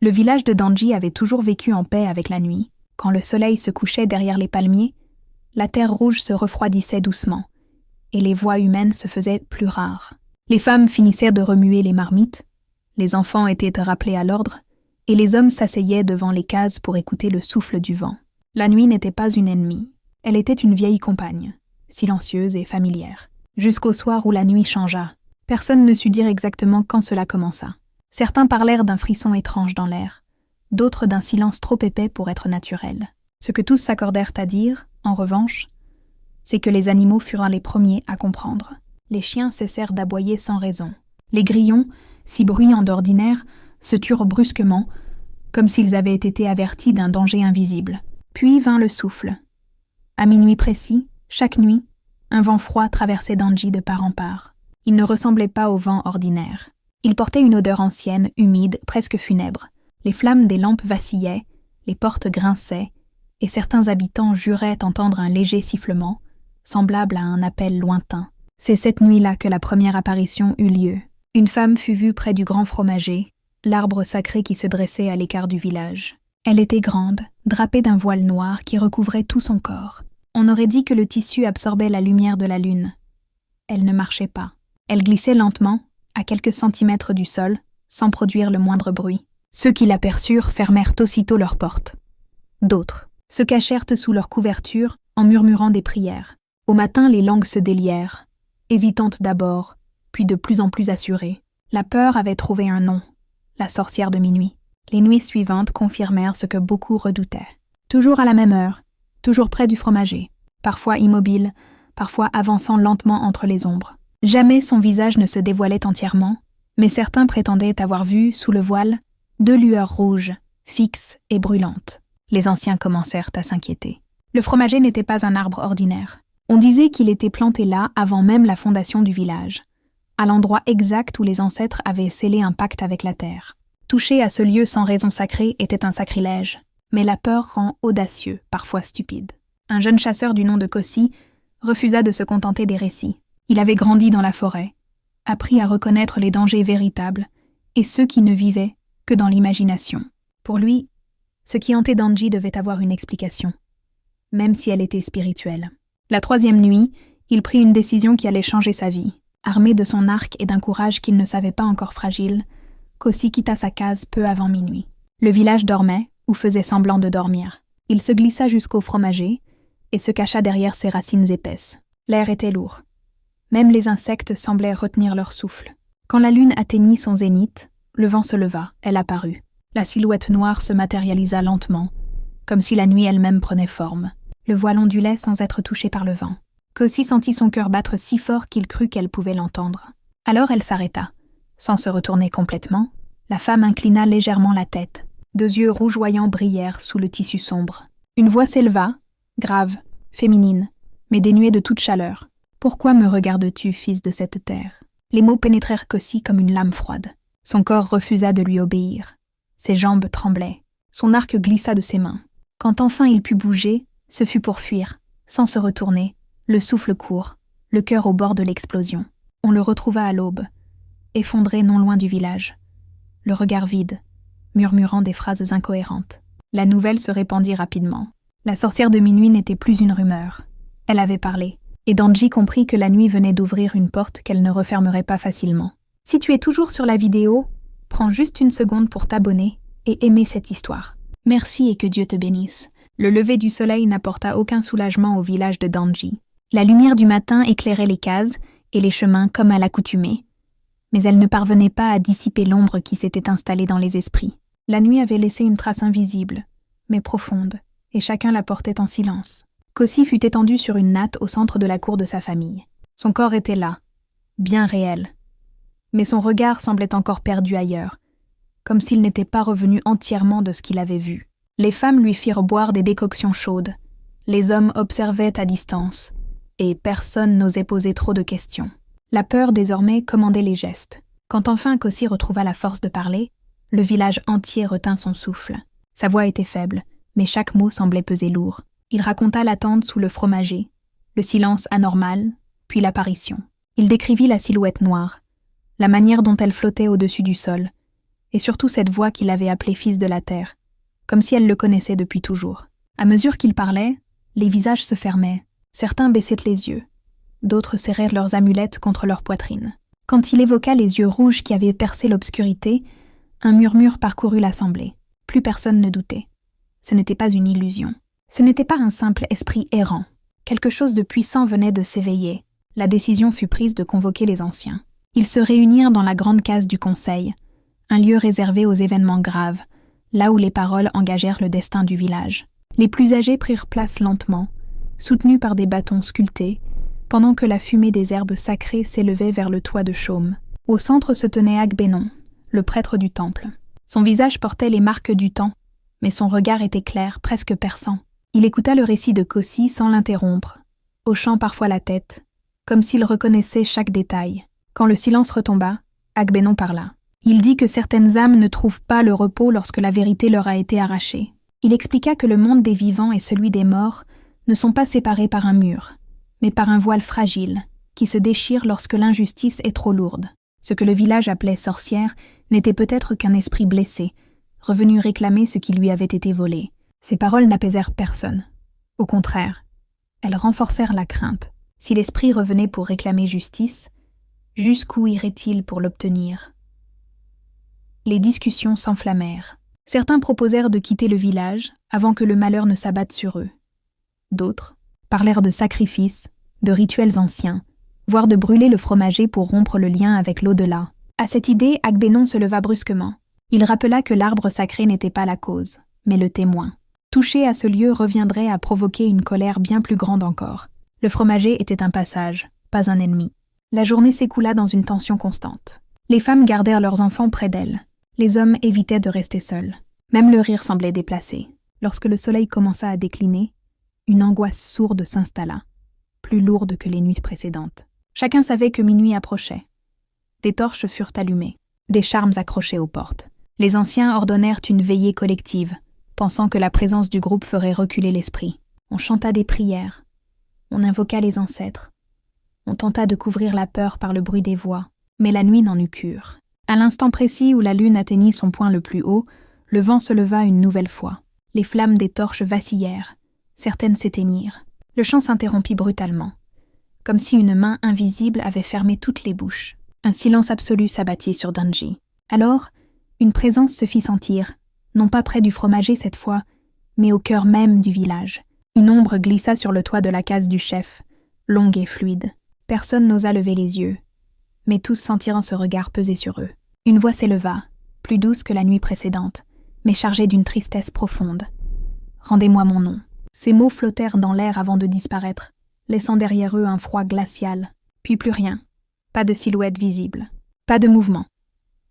Le village de Danji avait toujours vécu en paix avec la nuit. Quand le soleil se couchait derrière les palmiers, la terre rouge se refroidissait doucement, et les voix humaines se faisaient plus rares. Les femmes finissaient de remuer les marmites, les enfants étaient rappelés à l'ordre, et les hommes s'asseyaient devant les cases pour écouter le souffle du vent. La nuit n'était pas une ennemie, elle était une vieille compagne, silencieuse et familière. Jusqu'au soir où la nuit changea. Personne ne sut dire exactement quand cela commença. Certains parlèrent d'un frisson étrange dans l'air, d'autres d'un silence trop épais pour être naturel. Ce que tous s'accordèrent à dire, en revanche, c'est que les animaux furent les premiers à comprendre. Les chiens cessèrent d'aboyer sans raison. Les grillons, si bruyants d'ordinaire, se turent brusquement, comme s'ils avaient été avertis d'un danger invisible. Puis vint le souffle. À minuit précis, chaque nuit, un vent froid traversait Danji de part en part. Il ne ressemblait pas au vent ordinaire. Il portait une odeur ancienne, humide, presque funèbre. Les flammes des lampes vacillaient, les portes grinçaient, et certains habitants juraient entendre un léger sifflement, semblable à un appel lointain. C'est cette nuit-là que la première apparition eut lieu. Une femme fut vue près du grand fromager, l'arbre sacré qui se dressait à l'écart du village. Elle était grande, drapée d'un voile noir qui recouvrait tout son corps. On aurait dit que le tissu absorbait la lumière de la lune. Elle ne marchait pas. Elle glissait lentement, à quelques centimètres du sol, sans produire le moindre bruit. Ceux qui l'aperçurent fermèrent aussitôt leurs portes. D'autres se cachèrent sous leur couverture en murmurant des prières. Au matin, les langues se délièrent, hésitantes d'abord, puis de plus en plus assurées. La peur avait trouvé un nom, la sorcière de minuit. Les nuits suivantes confirmèrent ce que beaucoup redoutaient. Toujours à la même heure, toujours près du fromager, parfois immobile, parfois avançant lentement entre les ombres. Jamais son visage ne se dévoilait entièrement, mais certains prétendaient avoir vu, sous le voile, 2 lueurs rouges, fixes et brûlantes. Les anciens commencèrent à s'inquiéter. Le fromager n'était pas un arbre ordinaire. On disait qu'il était planté là avant même la fondation du village, à l'endroit exact où les ancêtres avaient scellé un pacte avec la terre. Toucher à ce lieu sans raison sacrée était un sacrilège, mais la peur rend audacieux, parfois stupide. Un jeune chasseur du nom de Kossi refusa de se contenter des récits. Il avait grandi dans la forêt, appris à reconnaître les dangers véritables et ceux qui ne vivaient que dans l'imagination. Pour lui, ce qui hantait Danji devait avoir une explication, même si elle était spirituelle. La 3e nuit, il prit une décision qui allait changer sa vie. Armé de son arc et d'un courage qu'il ne savait pas encore fragile, Kossi quitta sa case peu avant minuit. Le village dormait, ou faisait semblant de dormir. Il se glissa jusqu'au fromager et se cacha derrière ses racines épaisses. L'air était lourd. Même les insectes semblaient retenir leur souffle. Quand la lune atteignit son zénith, le vent se leva, elle apparut. La silhouette noire se matérialisa lentement, comme si la nuit elle-même prenait forme. Le voile ondulait sans être touché par le vent. Kossi sentit son cœur battre si fort qu'il crut qu'elle pouvait l'entendre. Alors elle s'arrêta. Sans se retourner complètement, la femme inclina légèrement la tête. 2 yeux rougeoyants brillèrent sous le tissu sombre. Une voix s'éleva, grave, féminine, mais dénuée de toute chaleur. « Pourquoi me regardes-tu, fils de cette terre ?» Les mots pénétrèrent Kossi comme une lame froide. Son corps refusa de lui obéir. Ses jambes tremblaient. Son arc glissa de ses mains. Quand enfin il put bouger, ce fut pour fuir, sans se retourner, le souffle court, le cœur au bord de l'explosion. On le retrouva à l'aube, effondré non loin du village, le regard vide, murmurant des phrases incohérentes. La nouvelle se répandit rapidement. La sorcière de minuit n'était plus une rumeur. Elle avait parlé, et Danji comprit que la nuit venait d'ouvrir une porte qu'elle ne refermerait pas facilement. Si tu es toujours sur la vidéo, prends juste une seconde pour t'abonner et aimer cette histoire. Merci et que Dieu te bénisse. Le lever du soleil n'apporta aucun soulagement au village de Danji. La lumière du matin éclairait les cases et les chemins comme à l'accoutumée, mais elle ne parvenait pas à dissiper l'ombre qui s'était installée dans les esprits. La nuit avait laissé une trace invisible, mais profonde, et chacun la portait en silence. Kossi fut étendu sur une natte au centre de la cour de sa famille. Son corps était là, bien réel, mais son regard semblait encore perdu ailleurs, comme s'il n'était pas revenu entièrement de ce qu'il avait vu. Les femmes lui firent boire des décoctions chaudes, les hommes observaient à distance, et personne n'osait poser trop de questions. La peur désormais commandait les gestes. Quand enfin Kossi retrouva la force de parler, le village entier retint son souffle. Sa voix était faible, mais chaque mot semblait peser lourd. Il raconta l'attente sous le fromager, le silence anormal, puis l'apparition. Il décrivit la silhouette noire, la manière dont elle flottait au-dessus du sol, et surtout cette voix qui l'avait appelé fils de la terre, comme si elle le connaissait depuis toujours. À mesure qu'il parlait, les visages se fermaient, certains baissaient les yeux, d'autres serrèrent leurs amulettes contre leur poitrine. Quand il évoqua les yeux rouges qui avaient percé l'obscurité, un murmure parcourut l'assemblée. Plus personne ne doutait. Ce n'était pas une illusion. Ce n'était pas un simple esprit errant. Quelque chose de puissant venait de s'éveiller. La décision fut prise de convoquer les anciens. Ils se réunirent dans la grande case du conseil, un lieu réservé aux événements graves, là où les paroles engagèrent le destin du village. Les plus âgés prirent place lentement, soutenus par des bâtons sculptés, pendant que la fumée des herbes sacrées s'élevait vers le toit de chaume. Au centre se tenait Agbénon, le prêtre du temple. Son visage portait les marques du temps, mais son regard était clair, presque perçant. Il écouta le récit de Kossi sans l'interrompre, hochant parfois la tête, comme s'il reconnaissait chaque détail. Quand le silence retomba, Agbénon parla. Il dit que certaines âmes ne trouvent pas le repos lorsque la vérité leur a été arrachée. Il expliqua que le monde des vivants et celui des morts ne sont pas séparés par un mur, mais par un voile fragile, qui se déchire lorsque l'injustice est trop lourde. Ce que le village appelait sorcière n'était peut-être qu'un esprit blessé, revenu réclamer ce qui lui avait été volé. Ces paroles n'apaisèrent personne. Au contraire, elles renforcèrent la crainte. Si l'esprit revenait pour réclamer justice, jusqu'où irait-il pour l'obtenir ? Les discussions s'enflammèrent. Certains proposèrent de quitter le village avant que le malheur ne s'abatte sur eux. D'autres parlèrent de sacrifices, de rituels anciens, voire de brûler le fromager pour rompre le lien avec l'au-delà. À cette idée, Agbénon se leva brusquement. Il rappela que l'arbre sacré n'était pas la cause, mais le témoin. Toucher à ce lieu reviendrait à provoquer une colère bien plus grande encore. Le fromager était un passage, pas un ennemi. La journée s'écoula dans une tension constante. Les femmes gardèrent leurs enfants près d'elles. Les hommes évitaient de rester seuls. Même le rire semblait déplacé. Lorsque le soleil commença à décliner, une angoisse sourde s'installa, plus lourde que les nuits précédentes. Chacun savait que minuit approchait. Des torches furent allumées, des charmes accrochés aux portes. Les anciens ordonnèrent une veillée collective, pensant que la présence du groupe ferait reculer l'esprit. On chanta des prières, on invoqua les ancêtres, on tenta de couvrir la peur par le bruit des voix, mais la nuit n'en eut cure. À l'instant précis où la lune atteignit son point le plus haut, le vent se leva une nouvelle fois. Les flammes des torches vacillèrent, certaines s'éteignirent. Le chant s'interrompit brutalement, comme si une main invisible avait fermé toutes les bouches. Un silence absolu s'abattit sur Danji. Alors, une présence se fit sentir, non pas près du fromager cette fois, mais au cœur même du village. Une ombre glissa sur le toit de la case du chef, longue et fluide. Personne n'osa lever les yeux, mais tous sentirent ce regard peser sur eux. Une voix s'éleva, plus douce que la nuit précédente, mais chargée d'une tristesse profonde. « Rendez-moi mon nom ». Ces mots flottèrent dans l'air avant de disparaître, laissant derrière eux un froid glacial. Puis plus rien, pas de silhouette visible, pas de mouvement.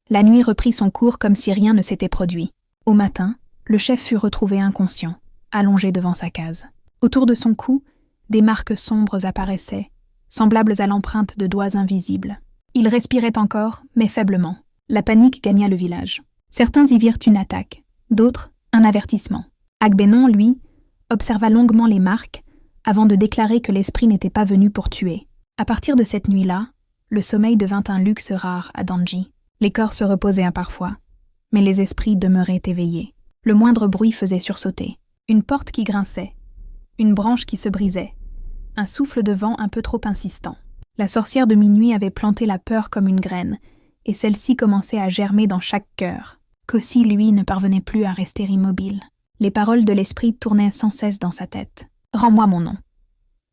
La nuit reprit son cours comme si rien ne s'était produit. Au matin, le chef fut retrouvé inconscient, allongé devant sa case. Autour de son cou, des marques sombres apparaissaient, semblables à l'empreinte de doigts invisibles. Il respirait encore, mais faiblement. La panique gagna le village. Certains y virent une attaque, d'autres un avertissement. Agbénon, lui, observa longuement les marques avant de déclarer que l'esprit n'était pas venu pour tuer. À partir de cette nuit-là, le sommeil devint un luxe rare à Danji. Les corps se reposaient parfois, mais les esprits demeuraient éveillés. Le moindre bruit faisait sursauter. Une porte qui grinçait, une branche qui se brisait, un souffle de vent un peu trop insistant. La sorcière de minuit avait planté la peur comme une graine, et celle-ci commençait à germer dans chaque cœur. Kossi, lui, ne parvenait plus à rester immobile. Les paroles de l'esprit tournaient sans cesse dans sa tête. « Rends-moi mon nom ».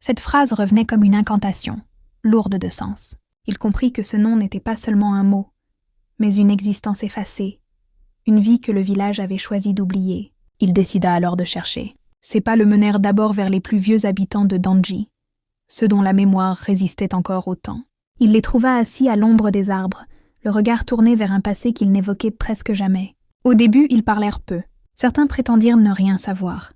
Cette phrase revenait comme une incantation, lourde de sens. Il comprit que ce nom n'était pas seulement un mot, mais une existence effacée, une vie que le village avait choisi d'oublier. Il décida alors de chercher. Ses pas le menèrent d'abord vers les plus vieux habitants de Danji, ceux dont la mémoire résistait encore au temps. Il les trouva assis à l'ombre des arbres, le regard tourné vers un passé qu'ils n'évoquaient presque jamais. Au début, ils parlèrent peu. Certains prétendirent ne rien savoir.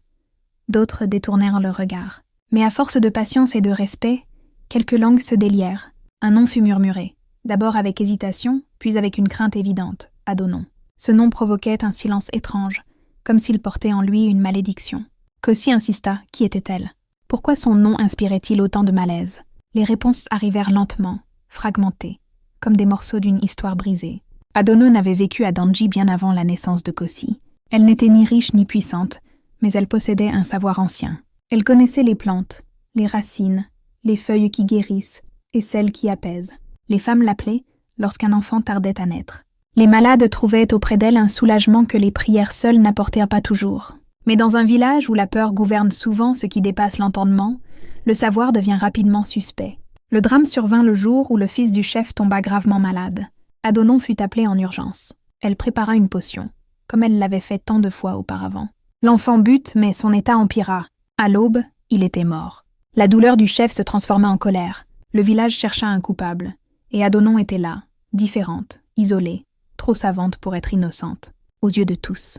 D'autres détournèrent leur regard. Mais à force de patience et de respect, quelques langues se délièrent. Un nom fut murmuré, d'abord avec hésitation, puis avec une crainte évidente, Adonon. Ce nom provoquait un silence étrange, comme s'il portait en lui une malédiction. Kossi insista, qui était-elle ? Pourquoi son nom inspirait-il autant de malaise ? Les réponses arrivèrent lentement, fragmentées, comme des morceaux d'une histoire brisée. Adonon avait vécu à Danji bien avant la naissance de Kosi. Elle n'était ni riche ni puissante, mais elle possédait un savoir ancien. Elle connaissait les plantes, les racines, les feuilles qui guérissent et celles qui apaisent. Les femmes l'appelaient lorsqu'un enfant tardait à naître. Les malades trouvaient auprès d'elle un soulagement que les prières seules n'apportèrent pas toujours. Mais dans un village où la peur gouverne souvent ce qui dépasse l'entendement, le savoir devient rapidement suspect. Le drame survint le jour où le fils du chef tomba gravement malade. Adonon fut appelée en urgence. Elle prépara une potion, comme elle l'avait fait tant de fois auparavant. L'enfant but, mais son état empira. À l'aube, il était mort. La douleur du chef se transforma en colère. Le village chercha un coupable. Et Adonon était là, différente, isolée, trop savante pour être innocente, aux yeux de tous.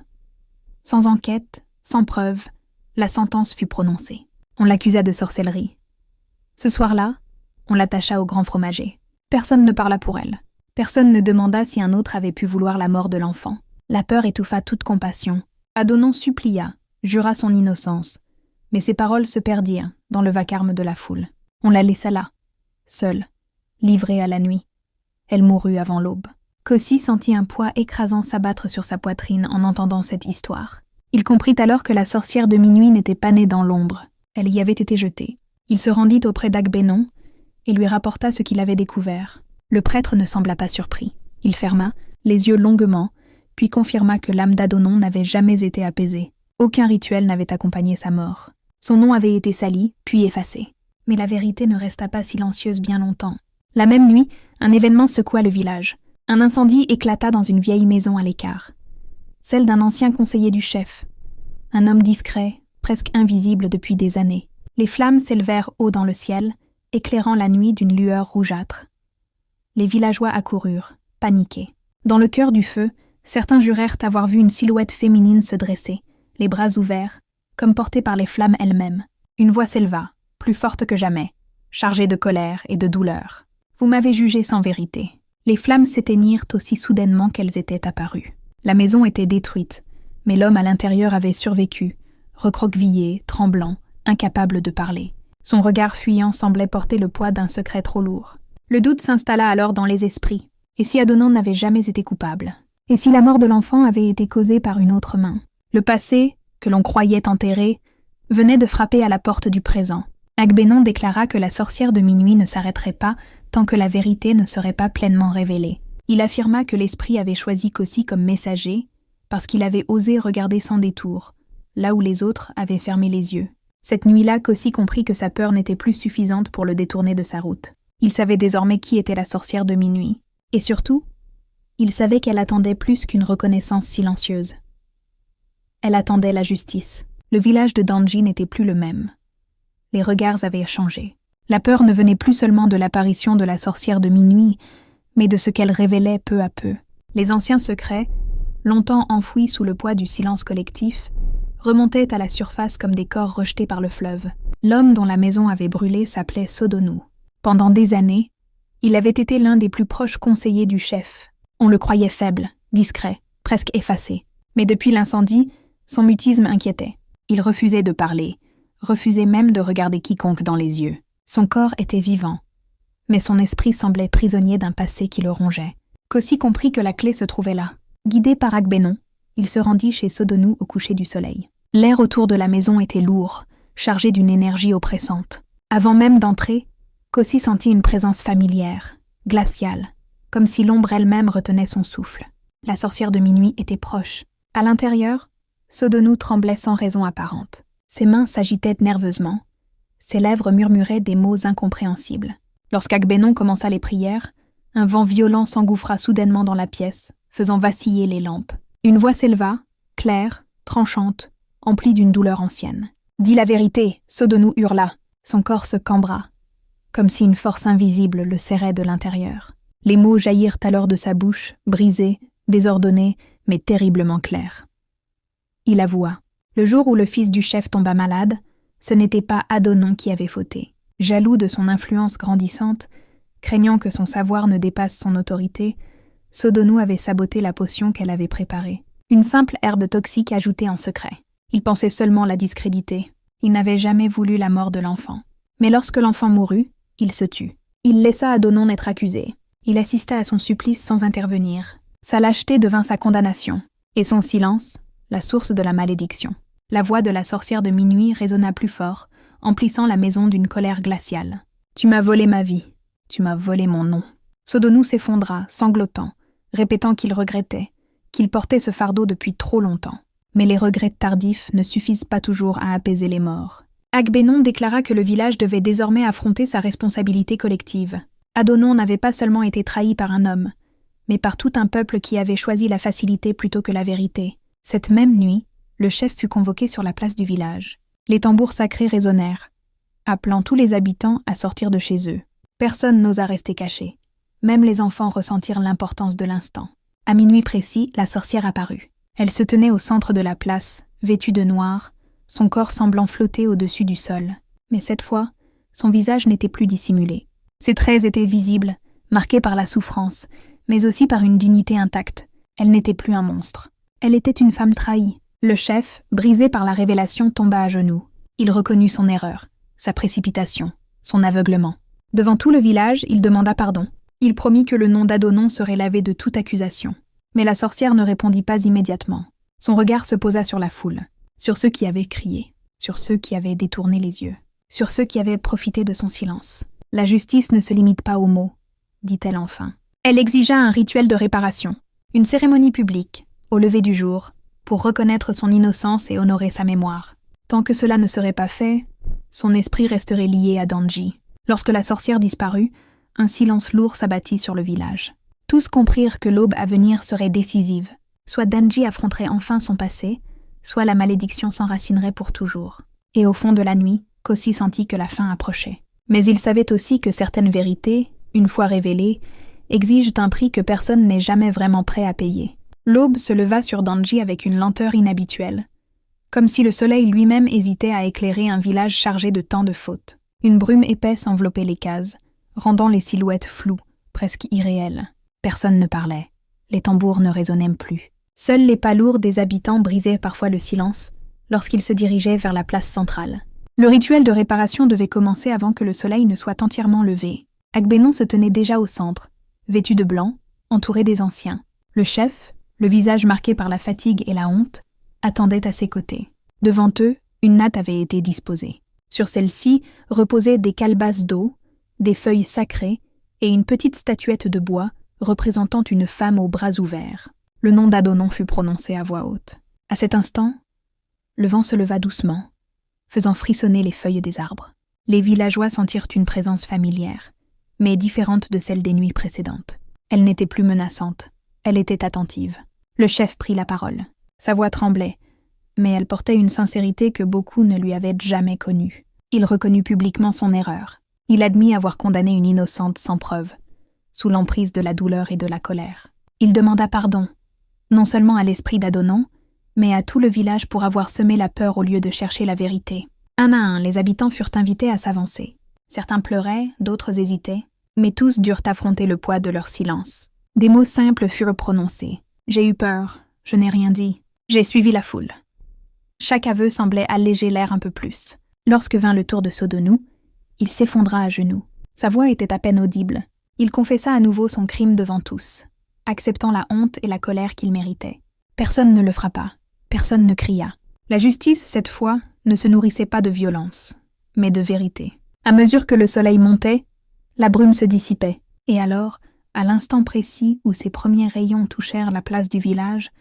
Sans enquête, sans preuve, la sentence fut prononcée. On l'accusa de sorcellerie. Ce soir-là, on l'attacha au grand fromager. Personne ne parla pour elle. Personne ne demanda si un autre avait pu vouloir la mort de l'enfant. La peur étouffa toute compassion. Adonon supplia, jura son innocence, mais ses paroles se perdirent dans le vacarme de la foule. On la laissa là, seule, livrée à la nuit. Elle mourut avant l'aube. Kosi sentit un poids écrasant s'abattre sur sa poitrine en entendant cette histoire. Il comprit alors que la sorcière de minuit n'était pas née dans l'ombre. Elle y avait été jetée. Il se rendit auprès d'Agbénon et lui rapporta ce qu'il avait découvert. Le prêtre ne sembla pas surpris. Il ferma les yeux longuement, puis confirma que l'âme d'Adonon n'avait jamais été apaisée. Aucun rituel n'avait accompagné sa mort. Son nom avait été sali, puis effacé. Mais la vérité ne resta pas silencieuse bien longtemps. La même nuit, un événement secoua le village. Un incendie éclata dans une vieille maison à l'écart. Celle d'un ancien conseiller du chef. Un homme discret, presque invisible depuis des années. Les flammes s'élevèrent haut dans le ciel, éclairant la nuit d'une lueur rougeâtre. Les villageois accoururent, paniqués. Dans le cœur du feu, certains jurèrent avoir vu une silhouette féminine se dresser, les bras ouverts, comme portés par les flammes elles-mêmes. Une voix s'éleva, plus forte que jamais, chargée de colère et de douleur. « Vous m'avez jugé sans vérité. » Les flammes s'éteignirent aussi soudainement qu'elles étaient apparues. La maison était détruite, mais l'homme à l'intérieur avait survécu, recroquevillé, tremblant, incapable de parler. Son regard fuyant semblait porter le poids d'un secret trop lourd. Le doute s'installa alors dans les esprits. Et si Adonon n'avait jamais été coupable? Et si la mort de l'enfant avait été causée par une autre main? Le passé, que l'on croyait enterré, venait de frapper à la porte du présent. Agbénon déclara que la sorcière de minuit ne s'arrêterait pas tant que la vérité ne serait pas pleinement révélée. Il affirma que l'esprit avait choisi Kosi comme messager parce qu'il avait osé regarder sans détour, là où les autres avaient fermé les yeux. Cette nuit-là, Kosi comprit que sa peur n'était plus suffisante pour le détourner de sa route. Il savait désormais qui était la sorcière de minuit. Et surtout, il savait qu'elle attendait plus qu'une reconnaissance silencieuse. Elle attendait la justice. Le village de Danji n'était plus le même. Les regards avaient changé. La peur ne venait plus seulement de l'apparition de la sorcière de minuit, mais de ce qu'elle révélait peu à peu. Les anciens secrets, longtemps enfouis sous le poids du silence collectif, remontaient à la surface comme des corps rejetés par le fleuve. L'homme dont la maison avait brûlé s'appelait Sodonou. Pendant des années, il avait été l'un des plus proches conseillers du chef. On le croyait faible, discret, presque effacé. Mais depuis l'incendie, son mutisme inquiétait. Il refusait de parler, refusait même de regarder quiconque dans les yeux. Son corps était vivant, mais son esprit semblait prisonnier d'un passé qui le rongeait. Kosi comprit que la clé se trouvait là. Guidé par Agbénon, il se rendit chez Sodonou au coucher du soleil. L'air autour de la maison était lourd, chargé d'une énergie oppressante. Avant même d'entrer, Kosi sentit une présence familière, glaciale, comme si l'ombre elle-même retenait son souffle. La sorcière de minuit était proche. À l'intérieur, Sodonou tremblait sans raison apparente. Ses mains s'agitaient nerveusement. Ses lèvres murmuraient des mots incompréhensibles. Lorsqu'Agbénon commença les prières, un vent violent s'engouffra soudainement dans la pièce, faisant vaciller les lampes. Une voix s'éleva, claire, tranchante, emplie d'une douleur ancienne. « Dis la vérité !» Sodonou hurla. Son corps se cambra, comme si une force invisible le serrait de l'intérieur. Les mots jaillirent alors de sa bouche, brisés, désordonnés, mais terriblement clairs. Il avoua. Le jour où le fils du chef tomba malade, ce n'était pas Adonon qui avait fauté. Jaloux de son influence grandissante, craignant que son savoir ne dépasse son autorité, Sodonou avait saboté la potion qu'elle avait préparée. Une simple herbe toxique ajoutée en secret. Il pensait seulement la discréditer. Il n'avait jamais voulu la mort de l'enfant. Mais lorsque l'enfant mourut, il se tut. Il laissa Adonon être accusé. Il assista à son supplice sans intervenir. Sa lâcheté devint sa condamnation, et son silence, la source de la malédiction. La voix de la sorcière de minuit résonna plus fort, emplissant la maison d'une colère glaciale. « Tu m'as volé ma vie, tu m'as volé mon nom. » Sodonou s'effondra, sanglotant, répétant qu'il regrettait, qu'il portait ce fardeau depuis trop longtemps. Mais les regrets tardifs ne suffisent pas toujours à apaiser les morts. Agbénon déclara que le village devait désormais affronter sa responsabilité collective. Adonon n'avait pas seulement été trahi par un homme, mais par tout un peuple qui avait choisi la facilité plutôt que la vérité. Cette même nuit, le chef fut convoqué sur la place du village. Les tambours sacrés résonnèrent, appelant tous les habitants à sortir de chez eux. Personne n'osa rester caché. Même les enfants ressentirent l'importance de l'instant. À minuit précis, la sorcière apparut. Elle se tenait au centre de la place, vêtue de noir, son corps semblant flotter au-dessus du sol. Mais cette fois, son visage n'était plus dissimulé. Ses traits étaient visibles, marqués par la souffrance, mais aussi par une dignité intacte. Elle n'était plus un monstre. Elle était une femme trahie. Le chef, brisé par la révélation, tomba à genoux. Il reconnut son erreur, sa précipitation, son aveuglement. Devant tout le village, il demanda pardon. Il promit que le nom d'Adonon serait lavé de toute accusation. Mais la sorcière ne répondit pas immédiatement. Son regard se posa sur la foule, sur ceux qui avaient crié, sur ceux qui avaient détourné les yeux, sur ceux qui avaient profité de son silence. « La justice ne se limite pas aux mots », dit-elle enfin. Elle exigea un rituel de réparation, une cérémonie publique, au lever du jour, pour reconnaître son innocence et honorer sa mémoire. Tant que cela ne serait pas fait, son esprit resterait lié à Danji. Lorsque la sorcière disparut, un silence lourd s'abattit sur le village. Tous comprirent que l'aube à venir serait décisive. Soit Danji affronterait enfin son passé, soit la malédiction s'enracinerait pour toujours. Et au fond de la nuit, Kossi sentit que la fin approchait. Mais il savait aussi que certaines vérités, une fois révélées, exigent un prix que personne n'est jamais vraiment prêt à payer. L'aube se leva sur Danji avec une lenteur inhabituelle, comme si le soleil lui-même hésitait à éclairer un village chargé de tant de fautes. Une brume épaisse enveloppait les cases, rendant les silhouettes floues, presque irréelles. Personne ne parlait. Les tambours ne résonnaient plus. Seuls les pas lourds des habitants brisaient parfois le silence lorsqu'ils se dirigeaient vers la place centrale. Le rituel de réparation devait commencer avant que le soleil ne soit entièrement levé. Agbénon se tenait déjà au centre, vêtu de blanc, entouré des anciens. Le chef, le visage marqué par la fatigue et la honte, attendait à ses côtés. Devant eux, une natte avait été disposée. Sur celle-ci reposaient des calebasses d'eau, des feuilles sacrées et une petite statuette de bois représentant une femme aux bras ouverts. Le nom d'Adonon fut prononcé à voix haute. À cet instant, le vent se leva doucement, faisant frissonner les feuilles des arbres. Les villageois sentirent une présence familière, mais différente de celle des nuits précédentes. Elle n'était plus menaçante, elle était attentive. Le chef prit la parole. Sa voix tremblait, mais elle portait une sincérité que beaucoup ne lui avaient jamais connue. Il reconnut publiquement son erreur. Il admit avoir condamné une innocente sans preuve, sous l'emprise de la douleur et de la colère. Il demanda pardon, non seulement à l'esprit d'Adonon, mais à tout le village pour avoir semé la peur au lieu de chercher la vérité. Un à un, les habitants furent invités à s'avancer. Certains pleuraient, d'autres hésitaient, mais tous durent affronter le poids de leur silence. Des mots simples furent prononcés. « J'ai eu peur, je n'ai rien dit, j'ai suivi la foule. » Chaque aveu semblait alléger l'air un peu plus. Lorsque vint le tour de Sodonou, il s'effondra à genoux. Sa voix était à peine audible. Il confessa à nouveau son crime devant tous, acceptant la honte et la colère qu'il méritait. Personne ne le frappa, personne ne cria. La justice, cette fois, ne se nourrissait pas de violence, mais de vérité. À mesure que le soleil montait, la brume se dissipait, et alors, à l'instant précis où ses premiers rayons touchèrent la place du village,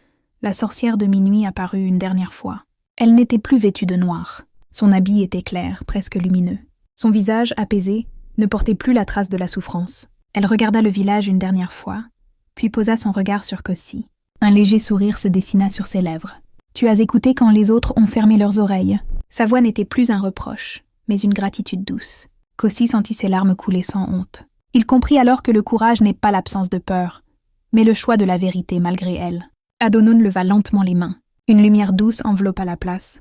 la sorcière de minuit apparut une dernière fois. Elle n'était plus vêtue de noir. Son habit était clair, presque lumineux. Son visage, apaisé, ne portait plus la trace de la souffrance. Elle regarda le village une dernière fois, puis posa son regard sur Kossi. Un léger sourire se dessina sur ses lèvres. « Tu as écouté quand les autres ont fermé leurs oreilles. » Sa voix n'était plus un reproche, mais une gratitude douce. Kossi sentit ses larmes couler sans honte. Il comprit alors que le courage n'est pas l'absence de peur, mais le choix de la vérité malgré elle. Adonon leva lentement les mains. Une lumière douce enveloppa la place.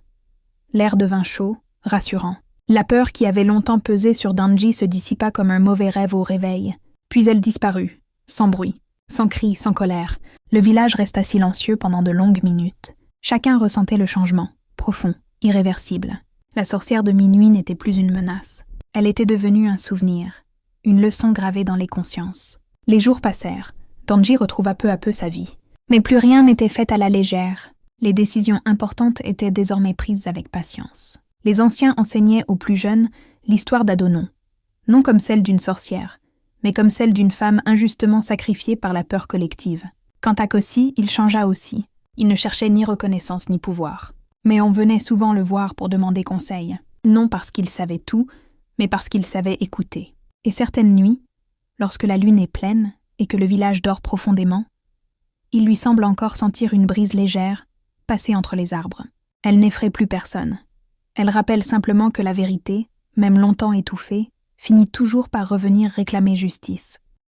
L'air devint chaud, rassurant. La peur qui avait longtemps pesé sur Danji se dissipa comme un mauvais rêve au réveil. Puis elle disparut, sans bruit, sans cri, sans colère. Le village resta silencieux pendant de longues minutes. Chacun ressentait le changement, profond, irréversible. La sorcière de minuit n'était plus une menace. Elle était devenue un souvenir, une leçon gravée dans les consciences. Les jours passèrent. Danji retrouva peu à peu sa vie. Mais plus rien n'était fait à la légère. Les décisions importantes étaient désormais prises avec patience. Les anciens enseignaient aux plus jeunes l'histoire d'Adonon, non comme celle d'une sorcière, mais comme celle d'une femme injustement sacrifiée par la peur collective. Quant à Kossi, il changea aussi. Il ne cherchait ni reconnaissance ni pouvoir. Mais on venait souvent le voir pour demander conseil, non parce qu'il savait tout, mais parce qu'il savait écouter. Et certaines nuits, lorsque la lune est pleine et que le village dort profondément, il lui semble encore sentir une brise légère passer entre les arbres. Elle n'effraie plus personne. Elle rappelle simplement que la vérité, même longtemps étouffée, finit toujours par revenir réclamer justice.